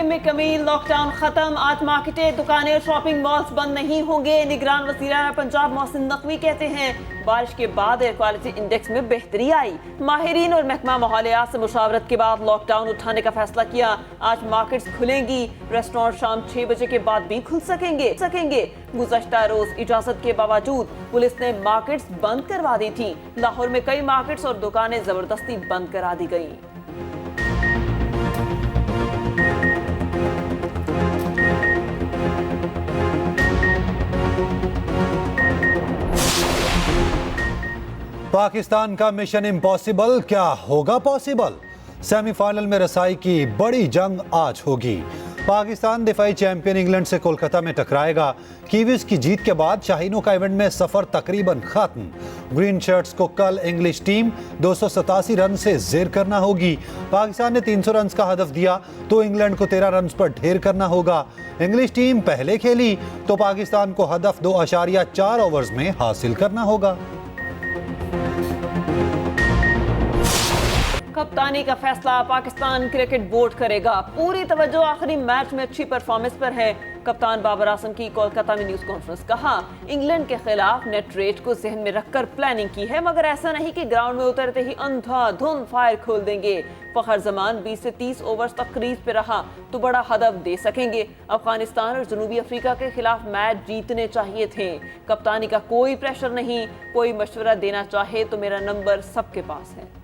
में कमी, लॉकडाउन खत्म, आज मार्केटें, दुकानें और शॉपिंग मॉल्स बंद नहीं होंगे। निगरान वज़ीर-ए-आला पंजाब मोहसिन नकवी कहते हैं बारिश के बाद एयर क्वालिटी इंडेक्स में बेहतरी आई। माहिरीन और महकमा माहौलियात से मुशावरत के बाद लॉकडाउन उठाने का फैसला किया। आज मार्केट्स खुलेंगी, रेस्टोरेंट शाम 6 बजे के बाद भी खुल सकेंगे। गुज़श्ता रोज इजाजत के बावजूद पुलिस ने मार्केट्स बंद करवा दी थी। लाहौर में कई मार्केट्स और दुकानें जबरदस्ती बंद करा दी गई। पाकिस्तान का मिशन इम्पॉसिबल क्या होगा पॉसिबल? सेमीफाइनल में रसाई की बड़ी जंग आज होगी। पाकिस्तान दिफाई चैंपियन इंग्लैंड से कोलकाता में टकराएगा। कीवीज की जीत के बाद शाहीनों का इवेंट में सफर तकरीबन खत्म। ग्रीन शर्ट्स को कल इंग्लिश टीम 287 रन से जेर करना होगी। पाकिस्तान ने 300 रन का हदफ दिया तो इंग्लैंड को 13 रन पर ढेर करना होगा। इंग्लिश टीम पहले खेली तो पाकिस्तान को हदफ 2.4 ओवर्स में हासिल करना होगा। कप्तानी का फैसला पाकिस्तान क्रिकेट बोर्ड करेगा। पूरी तवज्जो आखिरी मैच में अच्छी परफॉर्मेंस पर है। कप्तान बाबर आजम की कोलकाता में न्यूज कॉन्फ्रेंस। कहा इंग्लैंड के खिलाफ नेट रेट को जहन में रखकर प्लानिंग की है, मगर ऐसा नहीं कि ग्राउंड में उतरते ही अंधाधुंध फायर खोल देंगे। फखर जमान 20 से 30 ओवर्स तक क्रीज पे रहा तो बड़ा हदफ दे सकेंगे। अफगानिस्तान और जनूबी अफ्रीका के खिलाफ मैच जीतने चाहिए थे। कप्तानी का कोई प्रेशर नहीं, कोई मशवरा देना चाहे तो मेरा नंबर सबके पास है।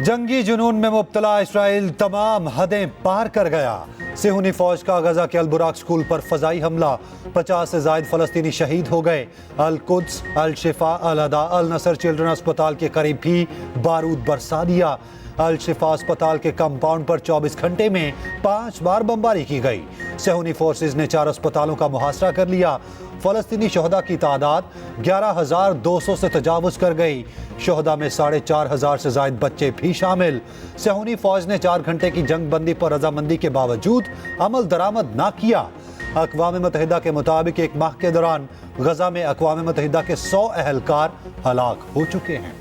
जंगी जुनून में मुब्तला इसराइल तमाम हदें पार कर गया। सेहूनी फौज का गजा के अल-बुराक स्कूल पर फजाई हमला, 50 से जायद फलस्तीनी शहीद हो गए। अल-कुद्स, अल-शिफा, अल-अदा, अल-नसर चिल्ड्रन अस्पताल के करीब भी बारूद बरसा दिया। अल-शिफा अस्पताल के कंपाउंड पर 24 घंटे में 5 बार बमबारी की गई। सेहूनी फोर्सेज ने 4 अस्पतालों का मुहासरा कर लिया। फलस्तीनी शहदा की तादाद 11,200 से तजावुज कर गई। शहदा में 4,500 से जायद बच्चे भी शामिल। सेहूनी फौज ने 4 घंटे की जंग बंदी पर रजामंदी के बावजूद अमल दरामद ना किया। अक़वाम मुत्तहिदा के मुताबिक एक माह के दौरान गजा में अक़वाम मुत्तहिदा के 100 अहलकार हलाक हो चुके हैं।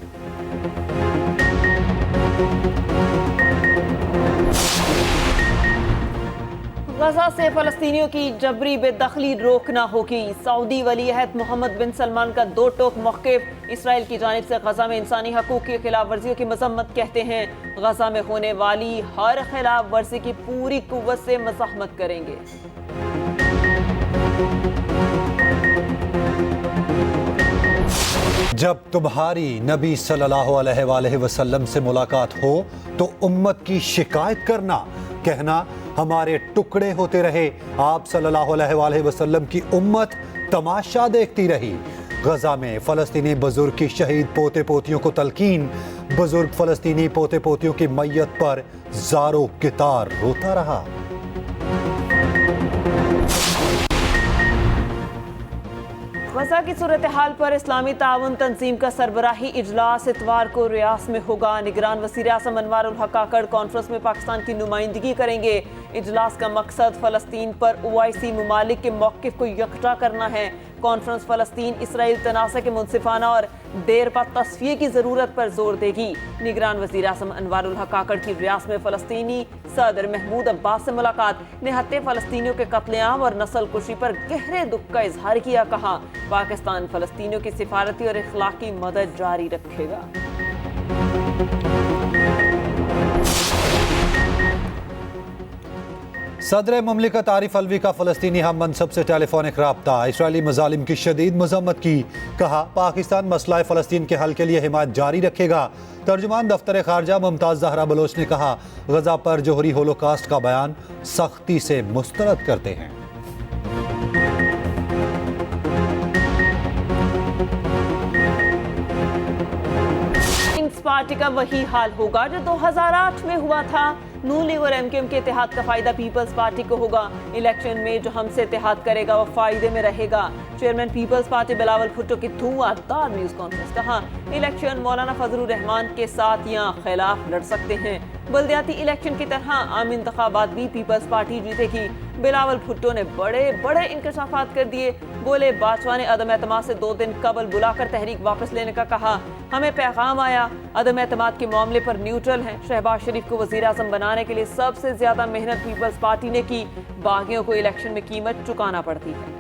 गजा से फलस्तीनियों की जबरी बेदखली रोकना होगी। सऊदी वली अहद मोहम्मद बिन सलमान का 2 टोक मौक़िफ़। इसराइल की जानिब से गजा में इंसानी हकूक़ की खिलाफ वर्जियों की मजम्मत। कहते हैं गजा में होने वाली हर खिलाफ वर्जी की पूरी कुव्वत से मज़ाहमत करेंगे। जब तुम्हारी नबी सल्लल्लाहु अलैहि वसल्लम से मुलाकात हो तो उम्मत की शिकायत करना, कहना हमारे टुकड़े होते रहे। आप सल्लल्लाहु अलैहि वसल्लम की उम्मत तमाशा देखती रही। गजा में फलस्तीनी बुजुर्ग की शहीद पोते पोतियों को तलकीन। बुजुर्ग फलस्तीनी पोते पोतियों की मैयत पर ज़ारो कितार रोता रहा। गजा की सूरत हाल पर इस्लामी ताउन तंजीम का सरबराही इजलास इतवार को रियास में होगा। निगरान वज़ीर आज़म अनवारुल हक काकड़ कॉन्फ्रेंस में पाकिस्तान की नुमाइंदगी करेंगे। इजलास का मकसद फ़लस्तीन पर ओआईसी ममालिक के मौक़िफ़ को यकजा करना है। कॉन्फ्रेंस फ़लस्तीन इसराइल तनाज़ा के मुनसिफाना और देर पा तस्फ़िये की ज़रूरत पर जोर देगी। निगरान वज़ीर आज़म अनवारुल हक काकड़ की रियास में फ़लस्तीनी सदर महमूद अब्बास से मुलाकात। निहत्ते फ़लस्तीनियों के कत्लेआम और नस्ल कुशी पर गहरे दुख का इजहार किया। कहा पाकिस्तान फ़लस्तीनियों की सिफारती और इखलाकी मदद जारी रखेगा। सदर मुमलिकत आरिफ अलवी का फ़लस्तीनी हम मनसब से टेलीफोनिक राब्ता। इसराइली मज़ालिम की शदीद मज़म्मत की। कहा पाकिस्तान मसला फ़लस्तीन के हल के लिए हिमायत जारी रखेगा। तर्जुमान दफ्तर ख़ारजा मुमताज़ ज़हरा बलोच ने कहा गजा पर जोहरी होलोकास्ट का बयान सख्ती से मुस्तरद करते हैं। पार्टी का वही हाल होगा जो 2008 में हुआ था। नून लीग और एमकेएम के इत्तेहाद का फायदा पीपल्स पार्टी को होगा। इलेक्शन में जो हमसे इत्तेहाद करेगा वो फायदे में रहेगा। चेयरमैन पीपल्स पार्टी बिलावल भुट्टो की धुआंधार न्यूज कॉन्फ्रेंस। कहा इलेक्शन मौलाना फजलुर रहमान के साथ या खिलाफ लड़ सकते हैं। बल्दियाती इलेक्शन की तरह आम इंतखाबात भी पीपल्स पार्टी जीतेगी। बिलावल भुट्टो ने बड़े बड़े इंकशाफात कर दिए। बोले बाजवा ने अदम एतमाद से 2 दिन कबल बुलाकर तहरीक वापस लेने का कहा। हमें पैगाम आया, अदम एतमाद के मामले पर न्यूट्रल हैं। शहबाज शरीफ को वजीर आजम बनाने के लिए सबसे ज्यादा मेहनत पीपल्स पार्टी ने की। बागियों को इलेक्शन में कीमत चुकाना पड़ती है।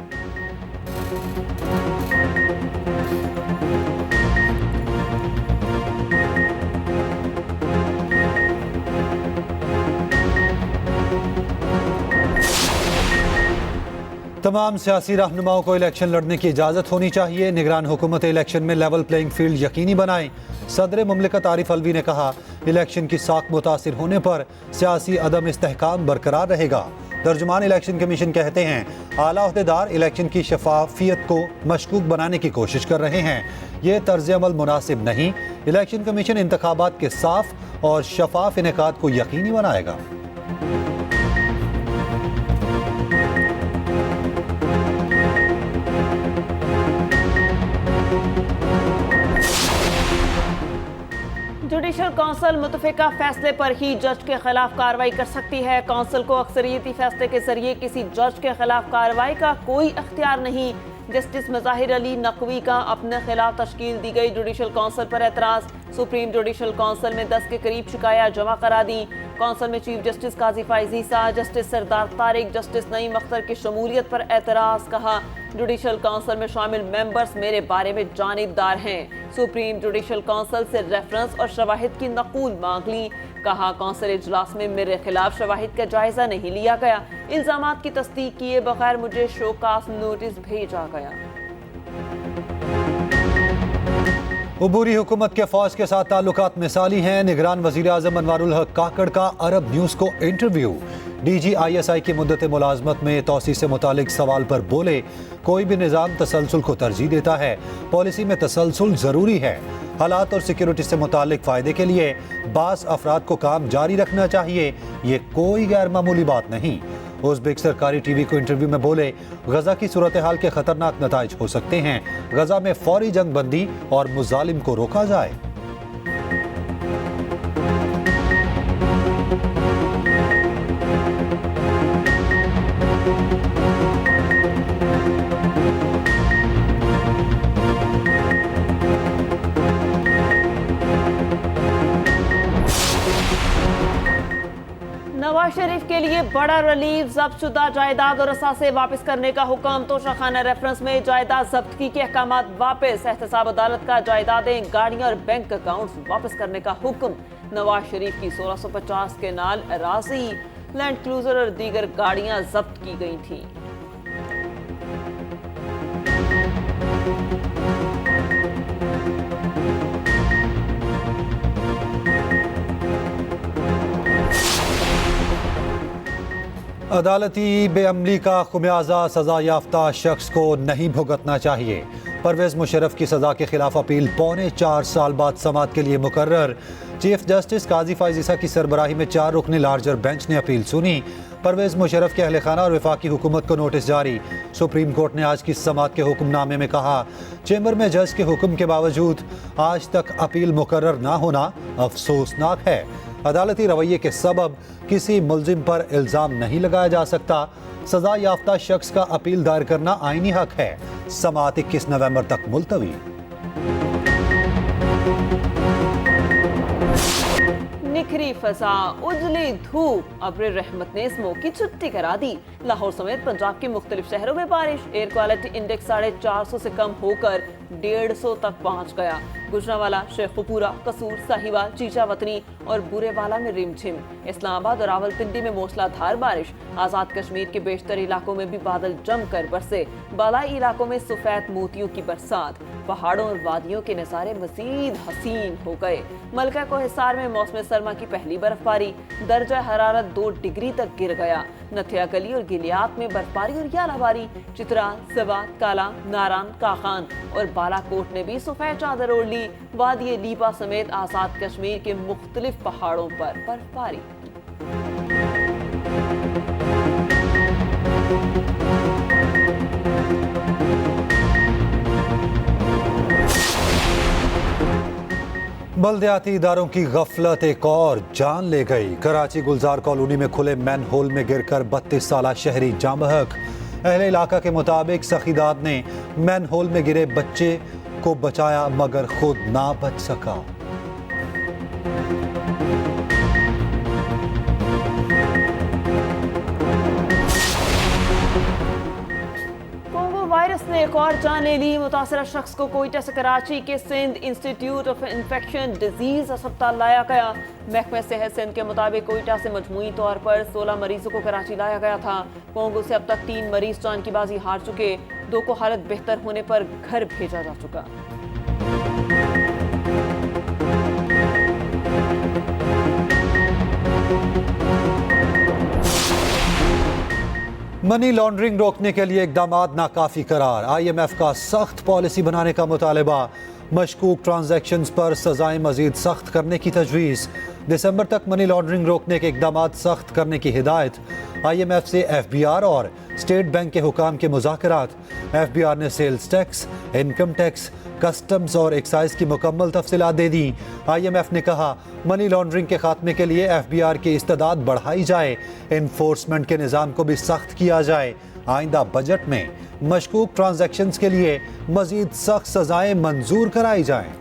तमाम सियासी रहनुमाओं को इलेक्शन लड़ने की इजाज़त होनी चाहिए। निगरान हुकूमत इलेक्शन में लेवल प्लेइंग फील्ड यकीनी बनाएं। सदर मुमलिकत आरिफ अलवी ने कहा, इलेक्शन की साख मुतासिर होने पर सियासी अदम इस्तेहकाम बरकरार रहेगा। तर्जुमान इलेक्शन कमीशन कहते हैं, आला ओहदेदार इलेक्शन की शफाफियत को मशकूक बनाने की कोशिश कर रहे हैं। ये तर्ज अमल मुनासिब नहीं। इलेक्शन कमीशन इंतखाबात के साफ और शफाफ इनेकाद को यकीनी बनाएगा। जुडिशल काउंसिल मुतफिका फैसले पर ही जज के खिलाफ कार्रवाई कर सकती है। काउंसिल को अक्सरियती फैसले के जरिए किसी जज के खिलाफ कार्रवाई का कोई अख्तियार नहीं। जस्टिस मज़ाहिर अली नकवी का अपने खिलाफ तश्कील दी गई जुडिशल काउंसिल पर एतराज़। सुप्रीम जुडिशल काउंसिल में 10 के करीब शिकायत जमा करा दी। काउंसिल में चीफ जस्टिस काजी फाइजी सा, जस्टिस सरदार तारिक, जस्टिस नईम अख्तर की शमूलियत पर एतराज़। कहा, जुडिशल काउंसिल में शामिल मेंबर्स मेरे बारे में जानिबदार हैं। सुप्रीम जुडिशल काउंसिल से रेफरेंस और शवाहिद की नकूल मांग ली। कहा, काउंसिल इजलास में मेरे खिलाफ शवाहिद का जायजा नहीं लिया गया। इल्जामात की तस्दीक किए बगैर मुझे शोकास नोटिस भेजा गया। उबूरी हुकूमत के फौज के साथ ताल्लुकात मिसाली हैं। निगरान वजीर आजम अनवारुल हक काकड़ का अरब न्यूज़ को इंटरव्यू। DGISI की मुद्दत मुलाजमत में तोसी से मुतालिक सवाल पर बोले, कोई भी निज़ाम तसलसल को तरजीह देता है। पॉलिसी में तसलसल ज़रूरी है। हालात और सिक्योरिटी से मुतालिक फ़ायदे के लिए बास अफराद को काम जारी रखना चाहिए। ये कोई गैर मामूली बात नहीं। उज़्बेक सरकारी TV को इंटरव्यू में बोले, गजा की सूरत हाल के खतरनाक नताइज हो सकते हैं। गजा में फौरी जंग बंदी और मुजालिम को रोका जाए। नवाज शरीफ के लिए बड़ा रिलीफ, जब्तशुदा जायदाद और असासे वापस करने का हुक्म। तोशाखाना रेफरेंस में जायदाद जब्तगी के अहकामात वापस। एहतसाब अदालत का जायदादें, गाड़ियां और बैंक अकाउंट्स वापस करने का हुक्म। नवाज शरीफ की 1650 के नाल अराजी, लैंड क्रूजर और दीगर गाड़ियां जब्त की गई थी। अदालती बेअमली का खुमियाजा सजा याफ्ता शख्स को नहीं भुगतना चाहिए। परवेज मुशर्रफ की सजा के खिलाफ अपील 4.25 साल बाद समाअत के लिए मुकर्रर। चीफ जस्टिस काजी फाइजीसा की सरबराही में 4 रुकनी लार्जर बेंच ने अपील सुनी। परवेज मुशर्रफ के अहल खाना और वफाकी हुकूमत को नोटिस जारी। सुप्रीम कोर्ट ने आज की समाअत के हुक्मनामे में कहा, चैम्बर में जज के हुक्म के बावजूद आज तक अपील मुकर्रर ना होना अफसोसनाक है। अदालती रवैये के सबब किसी मुल्जिम पर इल्ज़ाम नहीं लगाया जा सकता। सजा याफ्ता शख्स का अपील दायर करना आईनी हक है। समाअत 21 नवंबर तक मुलतवी। निखरी फसा, उजली धूप, अब्र रहमत ने स्मोक की छुट्टी करा दी। लाहौर समेत पंजाब के मुख्तलिफ शहरों में बारिश। एयर क्वालिटी इंडेक्स 450 से कम होकर 150 तक पहुंच गया। गुजरांवाला, शेखुपुरा, कसूर, साहिवाल, चीचावतनी और बुरेवाला में रिमझिम। इस्लामाबाद और रावलपिंडी में मूसलाधार बारिश। आज़ाद कश्मीर के बेशतर इलाकों में भी बादल जमकर बरसे। बालाई इलाकों में सफेद मोतियों की बरसात। पहाड़ों और वादियों के नज़ारे मजीद हसीन हो गए। मलका को हिसार में मौसम सरमा की पहली बर्फबारी। दर्जा हरारत 2 डिग्री तक गिर गया। नथिया गली और गिलियात में बर्फबारी और यालाबारी। चित्राल, सवात, काला, नारान, काखान और बालाकोट ने भी सफेद चादर ओढ़ ली। वादी लीबा समेत आज़ाद कश्मीर के मुख्तलिफ पहाड़ों पर बर्फबारी। बल्दियाती इदारों की गफलत एक और जान ले गई। कराची गुलजार कॉलोनी में खुले मैन होल में गिरकर 32 साला शहरी जाँ बहक। अहले इलाका के मुताबिक सखीदाद ने मैन होल में गिरे बच्चे को बचाया मगर खुद ना बच सका। वायरस ने एक और जान ले ली। मुतासरा शख्स को कोयटा से कराची के Sindh institute of infection disease अस्पताल लाया गया। महकमा सेहत सिंध के मुताबिक कोयटा से मजमूई तौर पर 16 मरीजों को कराची लाया गया था। कोंगो से अब तक 3 मरीज जान की बाजी हार चुके, 2 को हालत बेहतर होने पर घर भेजा जा चुका। मनी लॉन्ड्रिंग रोकने के लिए इकदामात नाकाफी करार। IMF का सख्त पॉलिसी बनाने का मुतालबा। मशकूक ट्रांजैक्शंस पर सजाएं मजीद सख्त करने की तजवीज़। दिसंबर तक मनी लॉन्ड्रिंग रोकने के इकदामात सख्त करने की हिदायत। IMF से FBR और स्टेट बैंक के हुकाम के मुज़ाकरात। FBR ने sales tax, income tax, customs और एक्साइज की मुकम्मल तफसीलात दे दी। IMF ने कहा मनी लॉन्ड्रिंग के खात्मे के लिए FBR की इस्तेदाद बढ़ाई जाए, इन्फोर्समेंट के निज़ाम को भी सख्त किया जाए। आइंदा बजट में मशकूक ट्रांजैक्शंस के लिए मजीद सख्त सजाएं मंजूर कराई जाएं।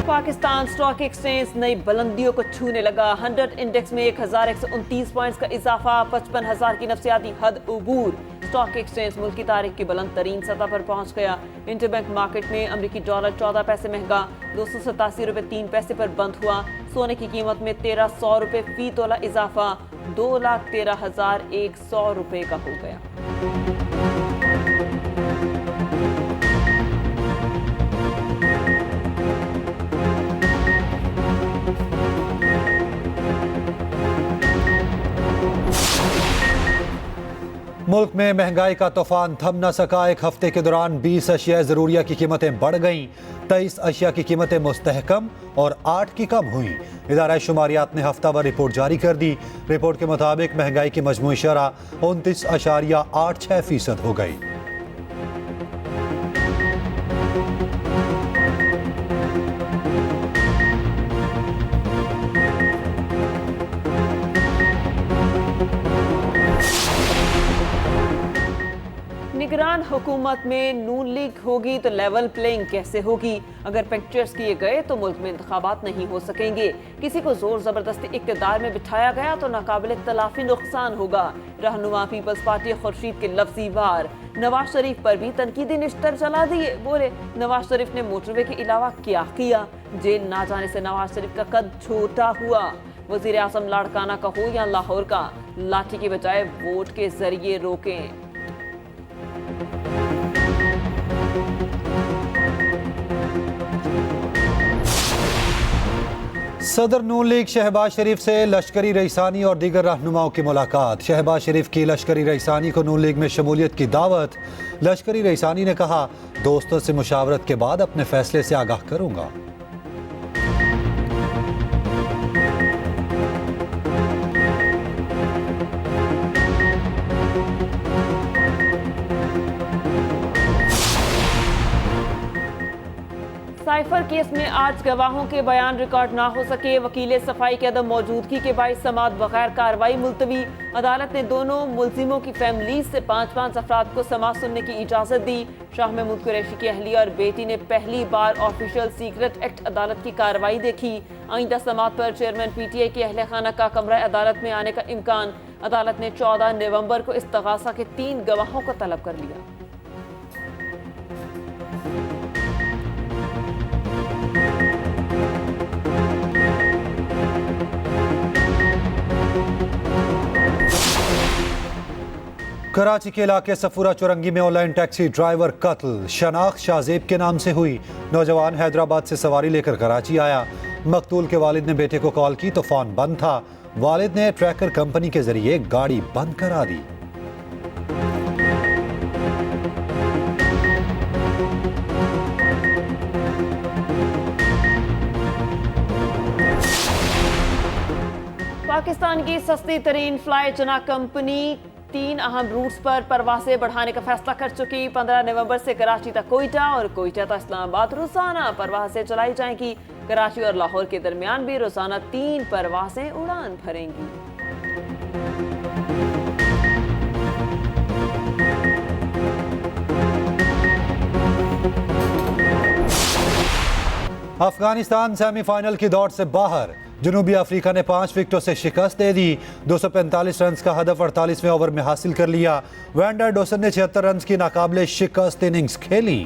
पाकिस्तान स्टॉक एक्सचेंज नई बुलंदियों को छूने लगा। 100 इंडेक्स में 1129 पॉइंट्स का इजाफा, 55,000 की नफसियाती हद उबूर। स्टॉक एक्सचेंज मुल्क की तारीख की बुलंद तरीन सतह पर पहुंच गया। इंटरबैंक मार्केट में अमरीकी डॉलर 14 पैसे महंगा 287 रुपये 3 पैसे पर बंद हुआ। सोने की कीमत में 1300 रुपये फी तोला इजाफा 2,13,100 रुपये का हो गया। मुल्क में महंगाई का तूफान थम न सका। एक हफ्ते के दौरान 20 अशिया ज़रूरिया की कीमतें बढ़ गईं, 23 अशिया की कीमतें मुस्तहकम और 8 की कम हुई। इदारा शुमारियात ने हफ्तावार रिपोर्ट जारी कर दी। रिपोर्ट के मुताबिक महंगाई की मजमूई शरह 29.86% हो गई। निगरान हुकूमत में नून लीग होगी तो लेवल प्लेइंग कैसे होगी? अगर पिक्चर्स किए गए तो मुल्क में इंतखाबात नहीं हो सकेंगे। किसी को जोर जबरदस्ती इक्तदार में बिठाया गया तो नाकाबिल तलाफी नुकसान होगा। रहनुमा पीपल्स पार्टी खुर्शीद के लफ्जी वार। नवाज शरीफ पर भी तनकीदी निश्तर चला दिए। बोले नवाज शरीफ ने मोटरवे के अलावा क्या किया? जेल ना जाने से नवाज शरीफ का कद छोटा हुआ। वजीर आजम लाड़काना का हो या लाहौर का, लाठी के बजाय वोट के जरिए रोकें। सदर नून लीग शहबाज शरीफ से लश्करी रईसानी और दीगर रहनुमाओं की मुलाकात। शहबाज शरीफ की लश्करी रईसानी को नून लीग में शमूलियत की दावत। लश्करी रईसानी ने कहा दोस्तों से मुशावरत के बाद अपने फैसले से आगाह करूंगा। साइफर केस में आज गवाहों के बयान रिकॉर्ड ना हो सके। वकील सफाई के अदम मौजूदगी के बाइस समाअत बगैर कार्रवाई मुलतवी। अदालत ने दोनों मुल्जिमों की फैमिलीज से 5-5 अफराद को समाअत सुनने की इजाज़त दी। शाह महमूद कुरैशी की अहलिया और बेटी ने पहली बार ऑफिशियल सीक्रेट एक्ट अदालत की कार्रवाई देखी। आइंदा समाअत पर चेयरमैन PTI के अहले खाना का कमरा अदालत में आने का इम्कान। अदालत ने 14 नवंबर को इस्तगासा के 3 गवाहों को तलब कर लिया। कराची के इलाके सफूरा चौरंगी में ऑनलाइन टैक्सी ड्राइवर कत्ल। शनाख्त शाहजेब के नाम से हुई। नौजवान हैदराबाद से सवारी लेकर कराची आया। मकतूल के वालिद ने बेटे को कॉल की तो फोन बंद था। वालिद ने ट्रैकर कंपनी के जरिए गाड़ी बंद करा दी। पाकिस्तान की सस्ती तरीन फ्लाई जना कंपनी 3 अहम रूट्स पर परवासें बढ़ाने का फैसला कर चुकी। 15 नवंबर से कराची तक कोयटा और कोयटा तक इस्लामाबाद रोजाना परवासें चलाई जाएंगी। कराची और लाहौर के दरमियान भी रोजाना 3 परवासें उड़ान भरेंगी। अफगानिस्तान सेमीफाइनल की दौड़ से बाहर। जनूबी अफ्रीका ने 5 विकेटों से शिकस्त दे दी। 245 रन का हदफ 48वें ओवर में हासिल कर लिया। वैंडर डॉसन ने 76 रन की नाकाबिले शिकस्त इनिंग्स खेली।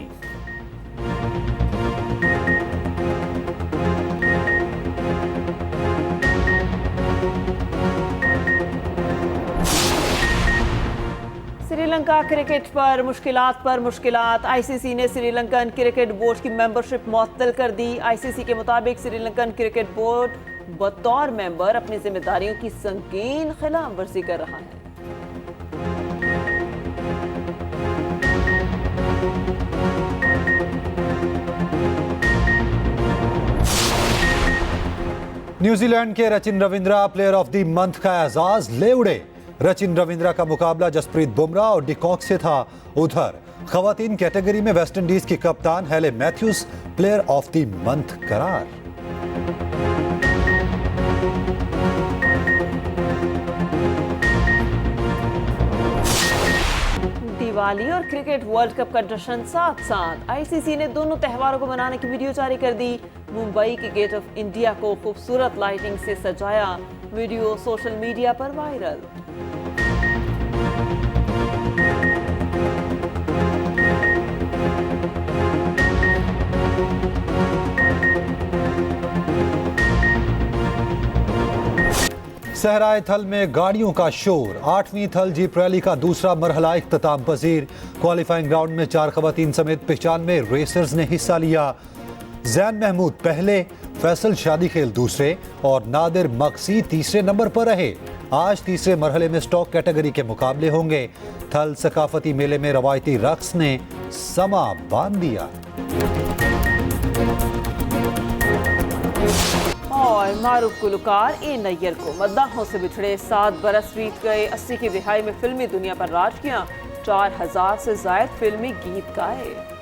श्रीलंका क्रिकेट पर मुश्किलात। आईसीसी ने श्रीलंकन क्रिकेट बोर्ड की मेंबरशिप मुअत्तल कर दी। आईसीसी के मुताबिक श्रीलंकन क्रिकेट बोर्ड बतौर मेंबर अपनी जिम्मेदारियों की संगीन खिलाफवर्जी कर रहा है। न्यूजीलैंड के Rachin Ravindra player of the month का एजाज ले उड़े। रचिन रविंद्रा का मुकाबला जसप्रीत बुमराह और डिकॉक से था। उधर खवातीन कैटेगरी में वेस्टइंडीज की कप्तान Hayley Matthews player of the month करार। दिवाली और क्रिकेट वर्ल्ड कप का जश्न साथ साथ। आईसीसी ने दोनों त्योहारों को मनाने की वीडियो जारी कर दी। मुंबई के गेट ऑफ इंडिया को खूबसूरत लाइटिंग से सजाया। वीडियो सोशल मीडिया पर वायरल। सहराए थल में गाड़ियों का शोर। 8वीं थल जीप रैली का दूसरा मरहला इख्तिताम पजीर। क्वालिफाइंग ग्राउंड में 4 खवातीन समेत 95 रेसर्स ने हिस्सा लिया। जैन महमूद पहले, फैसल शादीखेल दूसरे और नादिर मक्सी तीसरे नंबर पर रहे। आज तीसरे मरहले में स्टॉक कैटेगरी के मुकाबले होंगे। थल सकाफती मेले में रवायती रक्स ने समा बांध दिया। और मारूफ गुलकार ए नैयर को मद्दाहों से बिछड़े 7 बरस बीत गए। 80 की दिहाई में फिल्मी दुनिया पर राज किया। 4000 से ज्यादा फिल्मी गीत गाए।